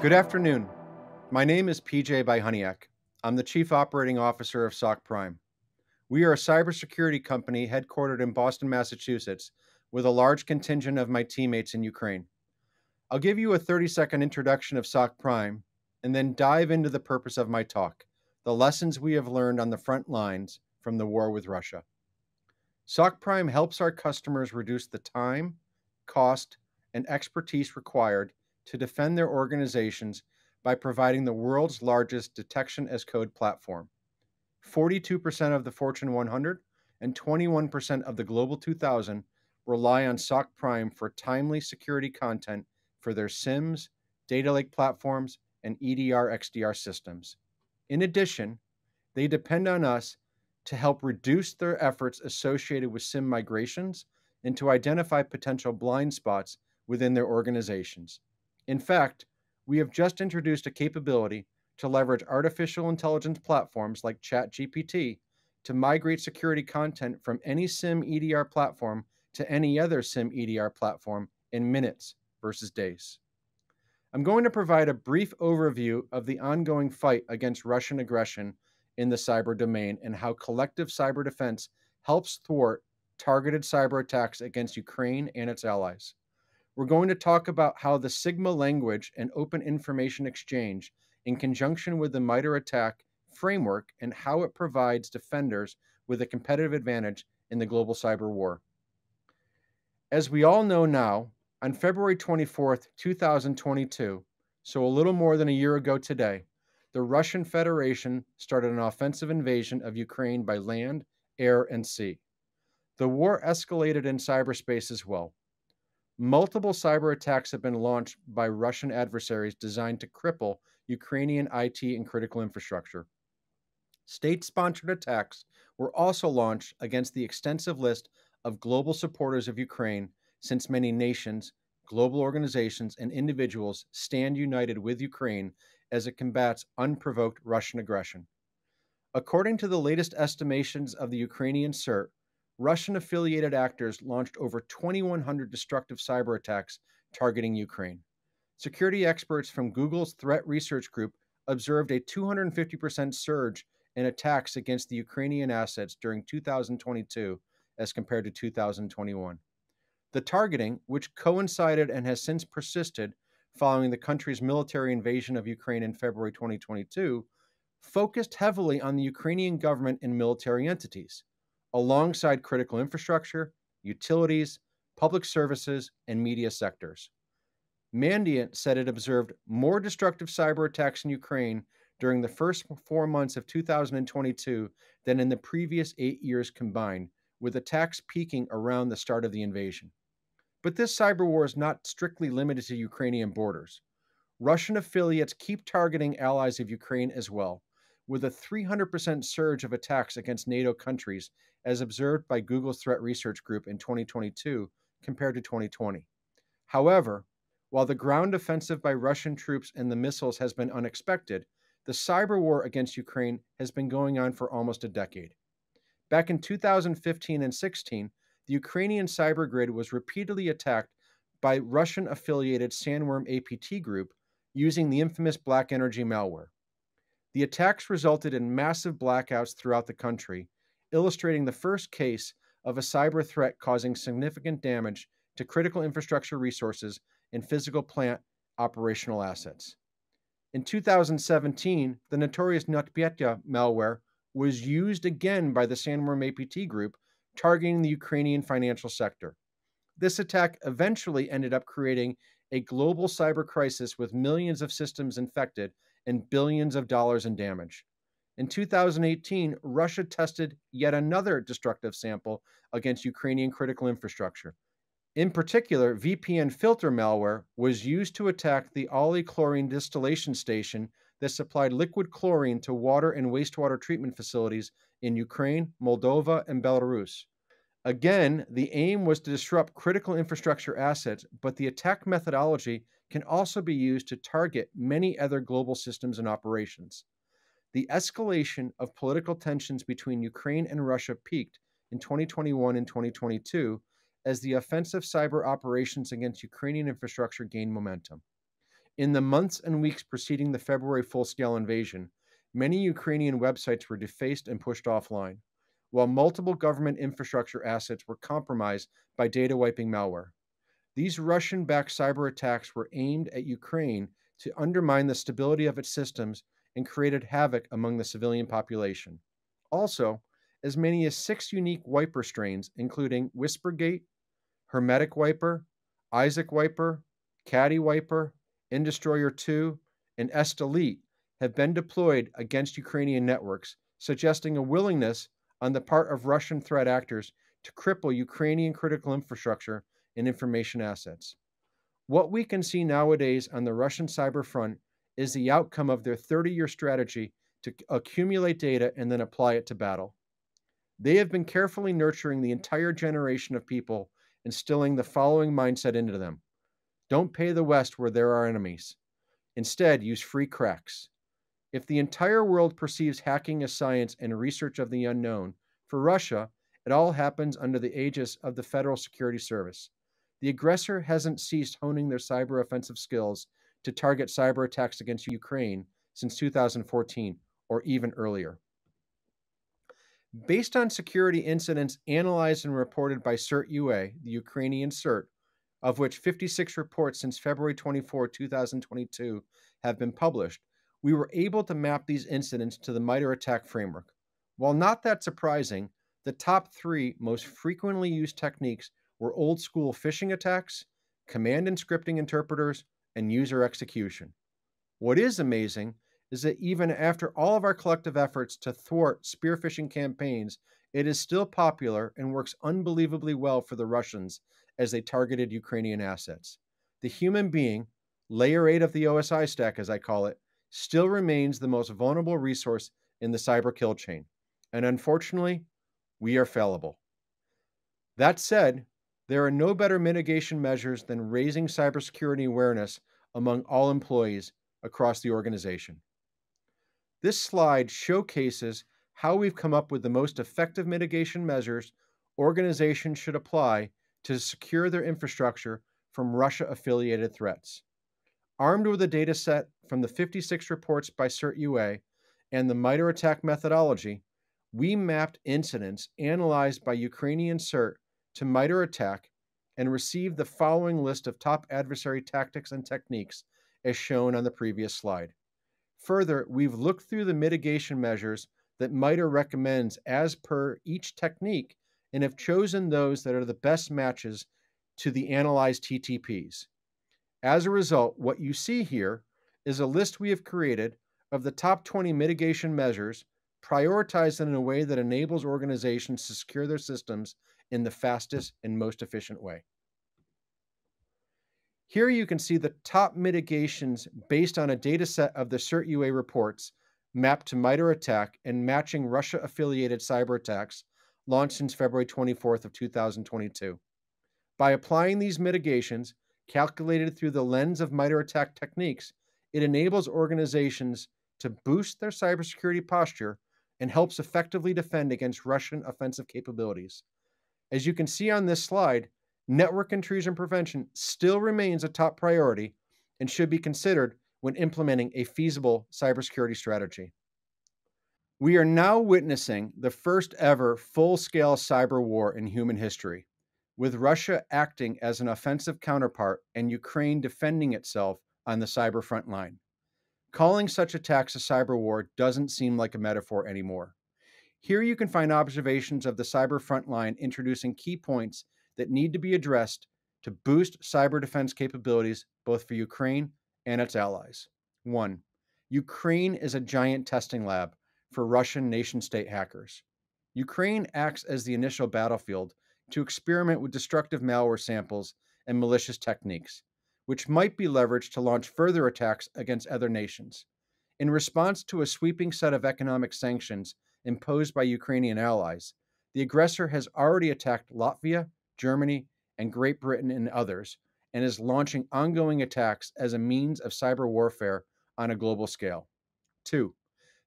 Good afternoon. My name is PJ by I'm the Chief Operating Officer of SOC Prime. We are a cybersecurity company headquartered in Boston, Massachusetts, with a large contingent of my teammates in Ukraine. I'll give you a 30-second introduction of SOC Prime and then dive into the purpose of my talk, the lessons we have learned on the front lines from the war with Russia. SOC Prime helps our customers reduce the time, cost, and expertise required to defend their organizations by providing the world's largest detection as code platform. 42% of the Fortune 100 and 21% of the Global 2000 rely on SOC Prime for timely security content for their SIEMs, data lake platforms, and EDR XDR systems. In addition, they depend on us to help reduce their efforts associated with SIEM migrations and to identify potential blind spots within their organizations. In fact, we have just introduced a capability to leverage artificial intelligence platforms like ChatGPT to migrate security content from any SIEM EDR platform to any other SIEM EDR platform in minutes versus days. I'm going to provide a brief overview of the ongoing fight against Russian aggression in the cyber domain and how collective cyber defense helps thwart targeted cyber attacks against Ukraine and its allies. We're going to talk about how the Sigma language and open information exchange, in conjunction with the MITRE ATT&CK framework, and how it provides defenders with a competitive advantage in the global cyber war. As we all know now, on February 24th, 2022, so a little more than a year ago today, the Russian Federation started an offensive invasion of Ukraine by land, air, and sea. The war escalated in cyberspace as well. Multiple cyber attacks have been launched by Russian adversaries designed to cripple Ukrainian IT and critical infrastructure. State-sponsored attacks were also launched against the extensive list of global supporters of Ukraine, since many nations, global organizations, and individuals stand united with Ukraine as it combats unprovoked Russian aggression. According to the latest estimations of the Ukrainian CERT, Russian-affiliated actors launched over 2,100 destructive cyber attacks targeting Ukraine. Security experts from Google's Threat Research Group observed a 250% surge in attacks against the Ukrainian assets during 2022 as compared to 2021. The targeting, which coincided and has since persisted following the country's military invasion of Ukraine in February 2022, focused heavily on the Ukrainian government and military entities, alongside critical infrastructure, utilities, public services, and media sectors. Mandiant said it observed more destructive cyber attacks in Ukraine during the first 4 months of 2022 than in the previous 8 years combined, with attacks peaking around the start of the invasion. But this cyber war is not strictly limited to Ukrainian borders. Russian affiliates keep targeting allies of Ukraine as well, with a 300% surge of attacks against NATO countries, as observed by Google's Threat Research Group in 2022 compared to 2020. However, while the ground offensive by Russian troops and the missiles has been unexpected, the cyber war against Ukraine has been going on for almost a decade. Back in 2015 and 16, the Ukrainian cyber grid was repeatedly attacked by Russian-affiliated Sandworm APT group using the infamous Black Energy malware. The attacks resulted in massive blackouts throughout the country, illustrating the first case of a cyber threat causing significant damage to critical infrastructure resources and physical plant operational assets. In 2017, the notorious NotPetya malware was used again by the Sandworm APT group, targeting the Ukrainian financial sector. This attack eventually ended up creating a global cyber crisis with millions of systems infected and billions of dollars in damage. In 2018, Russia tested yet another destructive sample against Ukrainian critical infrastructure. In particular, VPN filter malware was used to attack the Oley chlorine distillation station that supplied liquid chlorine to water and wastewater treatment facilities in Ukraine, Moldova, and Belarus. Again, the aim was to disrupt critical infrastructure assets, but the attack methodology can also be used to target many other global systems and operations. The escalation of political tensions between Ukraine and Russia peaked in 2021 and 2022 as the offensive cyber operations against Ukrainian infrastructure gained momentum. In the months and weeks preceding the February full-scale invasion, many Ukrainian websites were defaced and pushed offline, while multiple government infrastructure assets were compromised by data wiping malware. These Russian-backed cyber attacks were aimed at Ukraine to undermine the stability of its systems and created havoc among the civilian population. Also, as many as 6 unique wiper strains, including Whispergate, Hermetic Wiper, Isaac Wiper, Caddy Wiper, Indestroyer 2, and Estelite, have been deployed against Ukrainian networks, suggesting a willingness on the part of Russian threat actors to cripple Ukrainian critical infrastructure and information assets. What we can see nowadays on the Russian cyber front is the outcome of their 30-year strategy to accumulate data and then apply it to battle. They have been carefully nurturing the entire generation of people, instilling the following mindset into them: don't pay the West where there are enemies. Instead, use free cracks. If the entire world perceives hacking as science and research of the unknown, for Russia, it all happens under the aegis of the Federal Security Service. The aggressor hasn't ceased honing their cyber offensive skills to target cyber attacks against Ukraine since 2014 or even earlier. Based on security incidents analyzed and reported by CERT-UA, the Ukrainian CERT, of which 56 reports since February 24, 2022 have been published, we were able to map these incidents to the MITRE ATT&CK framework. While not that surprising, the top 3 most frequently used techniques were old-school phishing attacks, command and scripting interpreters, and user execution. What is amazing is that even after all of our collective efforts to thwart spear phishing campaigns, it is still popular and works unbelievably well for the Russians as they targeted Ukrainian assets. The human being, layer 8 of the OSI stack as I call it, still remains the most vulnerable resource in the cyber kill chain. And unfortunately, we are fallible. That said, there are no better mitigation measures than raising cybersecurity awareness among all employees across the organization. This slide showcases how we've come up with the most effective mitigation measures organizations should apply to secure their infrastructure from Russia-affiliated threats. Armed with a data set from the 56 reports by CERT-UA and the MITRE ATT&CK methodology, we mapped incidents analyzed by Ukrainian CERT to MITRE ATT&CK and received the following list of top adversary tactics and techniques as shown on the previous slide. Further, we've looked through the mitigation measures that MITRE recommends as per each technique and have chosen those that are the best matches to the analyzed TTPs. As a result, what you see here is a list we have created of the top 20 mitigation measures, prioritized in a way that enables organizations to secure their systems in the fastest and most efficient way. Here you can see the top mitigations based on a data set of the CERT-UA reports mapped to MITRE ATT&CK and matching Russia-affiliated cyber attacks launched since February 24th of 2022. By applying these mitigations, calculated through the lens of MITRE ATT&CK techniques, it enables organizations to boost their cybersecurity posture and helps effectively defend against Russian offensive capabilities. As you can see on this slide, network intrusion prevention still remains a top priority and should be considered when implementing a feasible cybersecurity strategy. We are now witnessing the first ever full-scale cyber war in human history, with Russia acting as an offensive counterpart and Ukraine defending itself on the cyber front line. Calling such attacks a cyber war doesn't seem like a metaphor anymore. Here you can find observations of the cyber front line introducing key points that need to be addressed to boost cyber defense capabilities both for Ukraine and its allies. 1. Ukraine is a giant testing lab for Russian nation-state hackers. Ukraine acts as the initial battlefield to experiment with destructive malware samples and malicious techniques, which might be leveraged to launch further attacks against other nations. In response to a sweeping set of economic sanctions imposed by Ukrainian allies, the aggressor has already attacked Latvia, Germany, and Great Britain and others, and is launching ongoing attacks as a means of cyber warfare on a global scale. 2.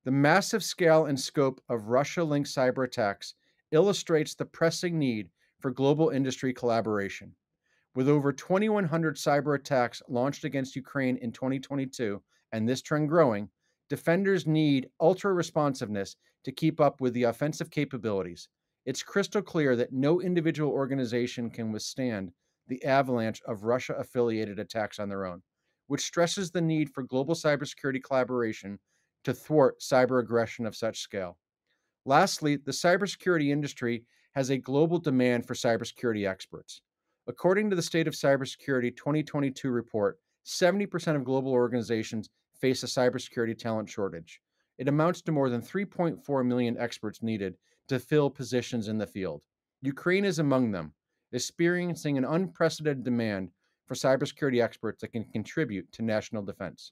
The massive scale and scope of Russia-linked cyber attacks illustrates the pressing need for global industry collaboration. With over 2,100 cyber attacks launched against Ukraine in 2022, and this trend growing, defenders need ultra responsiveness to keep up with the offensive capabilities. It's crystal clear that no individual organization can withstand the avalanche of Russia affiliated attacks on their own, which stresses the need for global cybersecurity collaboration to thwart cyber aggression of such scale. Lastly, the cybersecurity industry has a global demand for cybersecurity experts. According to the State of Cybersecurity 2022 report, 70% of global organizations face a cybersecurity talent shortage. It amounts to more than 3.4 million experts needed to fill positions in the field. Ukraine is among them, experiencing an unprecedented demand for cybersecurity experts that can contribute to national defense.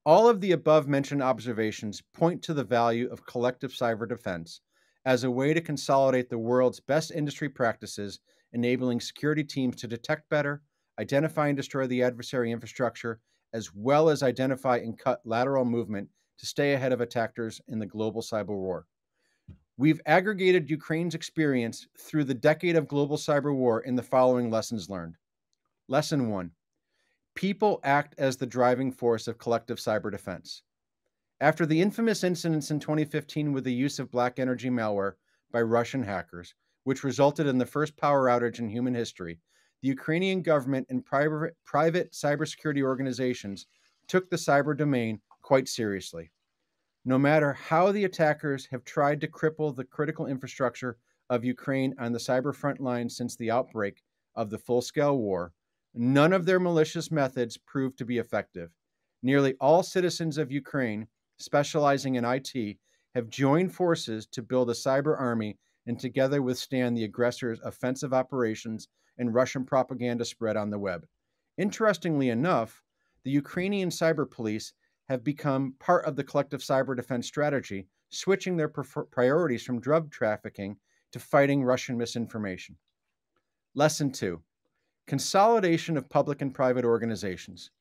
All of the above mentioned observations point to the value of collective cyber defense as a way to consolidate the world's best industry practices, enabling security teams to detect better, identify and destroy the adversary infrastructure, as well as identify and cut lateral movement to stay ahead of attackers in the global cyber war. We've aggregated Ukraine's experience through the decade of global cyber war in the following lessons learned. Lesson 1. People act as the driving force of collective cyber defense. After the infamous incidents in 2015 with the use of black energy malware by Russian hackers, which resulted in the first power outage in human history, the Ukrainian government and private cybersecurity organizations took the cyber domain quite seriously. No matter how the attackers have tried to cripple the critical infrastructure of Ukraine on the cyber front line since the outbreak of the full-scale war, none of their malicious methods proved to be effective. Nearly all citizens of Ukraine, specializing in IT, have joined forces to build a cyber army and together withstand the aggressors' offensive operations and Russian propaganda spread on the web. Interestingly enough, the Ukrainian cyber police have become part of the collective cyber defense strategy, switching their priorities from drug trafficking to fighting Russian misinformation. Lesson 2. Consolidation of public and private organizations.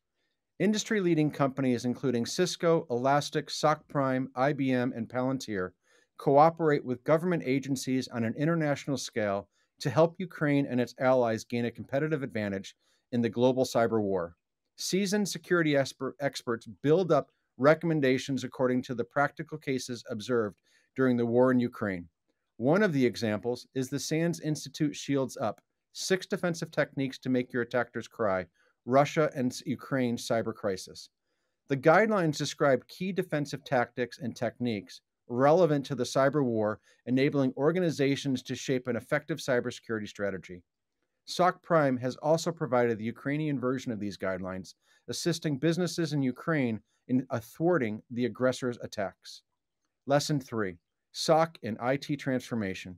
Industry-leading companies including Cisco, Elastic, SOC Prime, IBM, and Palantir cooperate with government agencies on an international scale to help Ukraine and its allies gain a competitive advantage in the global cyber war. Seasoned security experts build up recommendations according to the practical cases observed during the war in Ukraine. One of the examples is the SANS Institute Shields Up, 6 defensive techniques to make your attackers cry, Russia and Ukraine's cyber crisis. The guidelines describe key defensive tactics and techniques relevant to the cyber war, enabling organizations to shape an effective cybersecurity strategy. SOC Prime has also provided the Ukrainian version of these guidelines, assisting businesses in Ukraine in thwarting the aggressor's attacks. Lesson 3. SOC and IT transformation.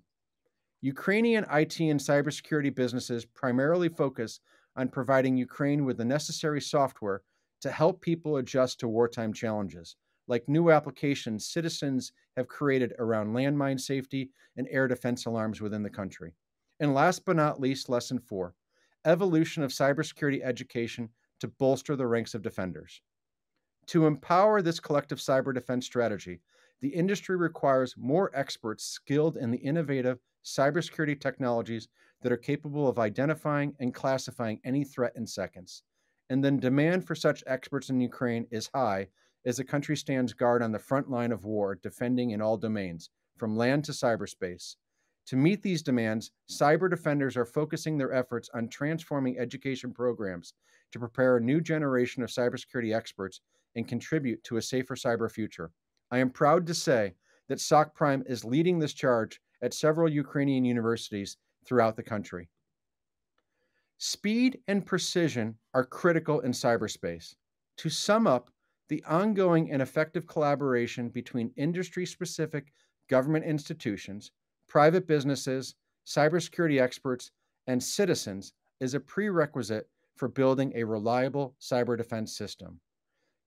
Ukrainian IT and cybersecurity businesses primarily focus on providing Ukraine with the necessary software to help people adjust to wartime challenges, like new applications citizens have created around landmine safety and air defense alarms within the country. And last but not least, Lesson 4, evolution of cybersecurity education to bolster the ranks of defenders. To empower this collective cyber defense strategy, the industry requires more experts skilled in the innovative cybersecurity technologies that are capable of identifying and classifying any threat in seconds. And the demand for such experts in Ukraine is high as the country stands guard on the front line of war, defending in all domains, from land to cyberspace. To meet these demands, cyber defenders are focusing their efforts on transforming education programs to prepare a new generation of cybersecurity experts and contribute to a safer cyber future. I am proud to say that SOC Prime is leading this charge at several Ukrainian universities throughout the country. Speed and precision are critical in cyberspace. To sum up, the ongoing and effective collaboration between industry-specific government institutions, private businesses, cybersecurity experts, and citizens is a prerequisite for building a reliable cyber defense system.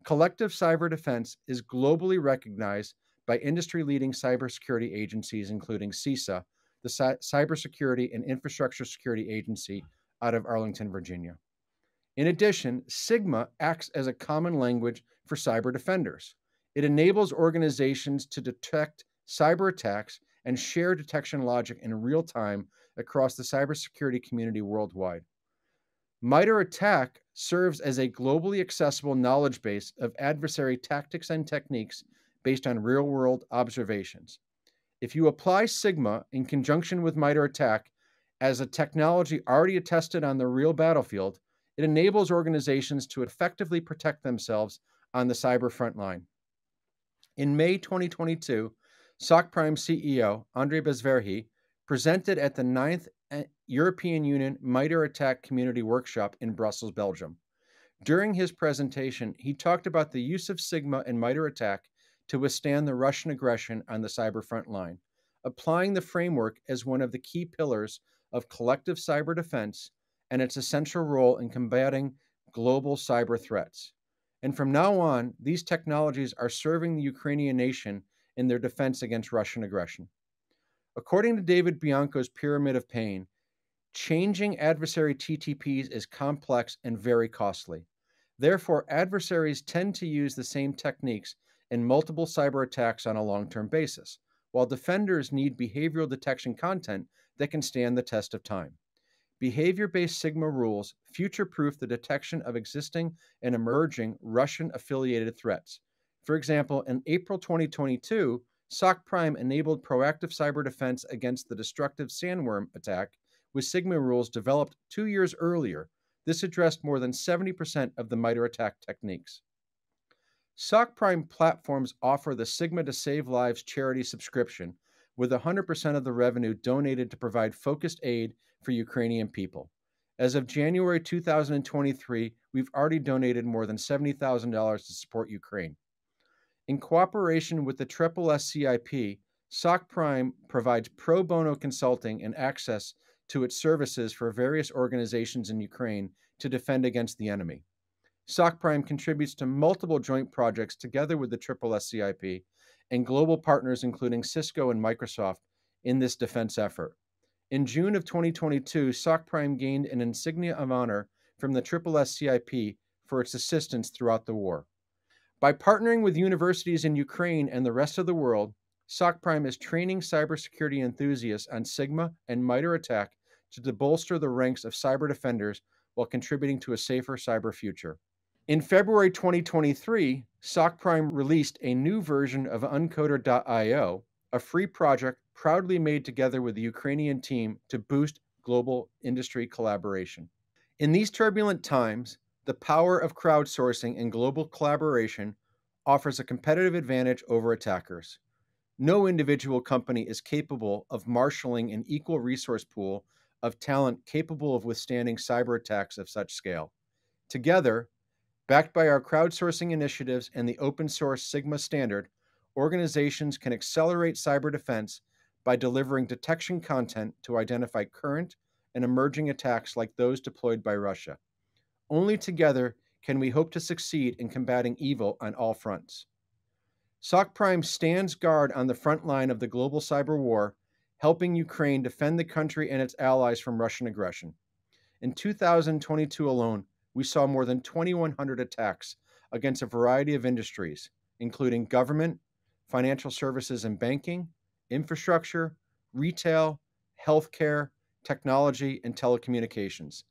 Collective cyber defense is globally recognized by industry-leading cybersecurity agencies, including CISA, the Cybersecurity and Infrastructure Security Agency out of Arlington, Virginia. In addition, SIGMA acts as a common language for cyber defenders. It enables organizations to detect cyber attacks and share detection logic in real time across the cybersecurity community worldwide. MITRE ATT&CK serves as a globally accessible knowledge base of adversary tactics and techniques based on real-world observations. If you apply Sigma in conjunction with MITRE ATT&CK as a technology already tested on the real battlefield, it enables organizations to effectively protect themselves on the cyber front line. In May 2022, SOC Prime CEO Andrei Bezverhy presented at the 9th European Union MITRE ATT&CK Community Workshop in Brussels, Belgium. During his presentation, he talked about the use of Sigma and MITRE ATT&CK to withstand the Russian aggression on the cyber front line, applying the framework as one of the key pillars of collective cyber defense and its essential role in combating global cyber threats. And from now on, these technologies are serving the Ukrainian nation in their defense against Russian aggression. According to David Bianco's Pyramid of Pain, changing adversary TTPs is complex and very costly. Therefore, adversaries tend to use the same techniques in multiple cyber attacks on a long-term basis, while defenders need behavioral detection content that can stand the test of time. Behavior-based Sigma rules future-proof the detection of existing and emerging Russian-affiliated threats. For example, in April 2022, SOC Prime enabled proactive cyber defense against the destructive sandworm attack with Sigma rules developed 2 years earlier. This addressed more than 70% of the MITRE ATT&CK techniques. SOC Prime platforms offer the Sigma to Save Lives charity subscription, with 100% of the revenue donated to provide focused aid for Ukrainian people. As of January 2023, we've already donated more than $70,000 to support Ukraine. In cooperation with the SSSCIP, SOC Prime provides pro bono consulting and access to its services for various organizations in Ukraine to defend against the enemy. SOC Prime contributes to multiple joint projects together with the SSSCIP and global partners including Cisco and Microsoft in this defense effort. In June of 2022, SOC Prime gained an insignia of honor from the SSSCIP for its assistance throughout the war. By partnering with universities in Ukraine and the rest of the world, SOC Prime is training cybersecurity enthusiasts on Sigma and MITRE ATT&CK to bolster the ranks of cyber defenders while contributing to a safer cyber future. In February 2023, SOC Prime released a new version of Uncoder.io, a free project proudly made together with the Ukrainian team to boost global industry collaboration. In these turbulent times, the power of crowdsourcing and global collaboration offers a competitive advantage over attackers. No individual company is capable of marshaling an equal resource pool of talent capable of withstanding cyber attacks of such scale. Together, backed by our crowdsourcing initiatives and the open source Sigma standard, organizations can accelerate cyber defense by delivering detection content to identify current and emerging attacks like those deployed by Russia. Only together can we hope to succeed in combating evil on all fronts. SOC Prime stands guard on the front line of the global cyber war, helping Ukraine defend the country and its allies from Russian aggression. In 2022 alone, we saw more than 2,100 attacks against a variety of industries, including government, financial services and banking, infrastructure, retail, healthcare, technology, and telecommunications.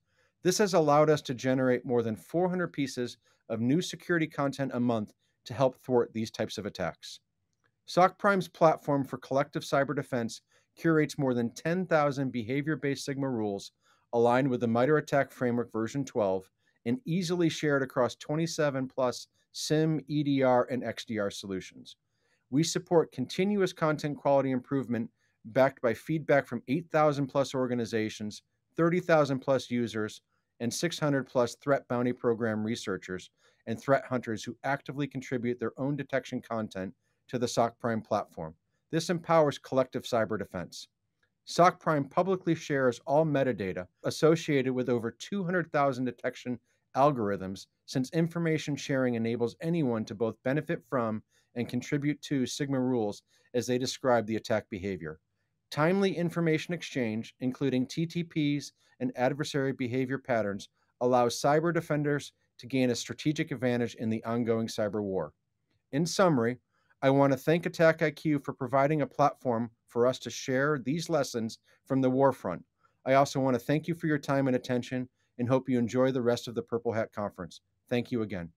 This has allowed us to generate more than 400 pieces of new security content a month to help thwart these types of attacks. SOC Prime's platform for collective cyber defense curates more than 10,000 behavior-based Sigma rules aligned with the MITRE ATT&CK Framework version 12 and easily shared across 27 plus SIM, EDR, and XDR solutions. We support continuous content quality improvement backed by feedback from 8,000 plus organizations, 30,000 plus users, and 600 plus threat bounty program researchers and threat hunters who actively contribute their own detection content to the SOC Prime platform. This empowers collective cyber defense. SOC Prime publicly shares all metadata associated with over 200,000 detection algorithms, since information sharing enables anyone to both benefit from and contribute to Sigma rules as they describe the attack behavior. Timely information exchange, including TTPs and adversary behavior patterns, allows cyber defenders to gain a strategic advantage in the ongoing cyber war. In summary, I want to thank Attack IQ for providing a platform for us to share these lessons from the war front, I also want to thank you for your time and attention and hope you enjoy the rest of the Purple Hat Conference. Thank you again.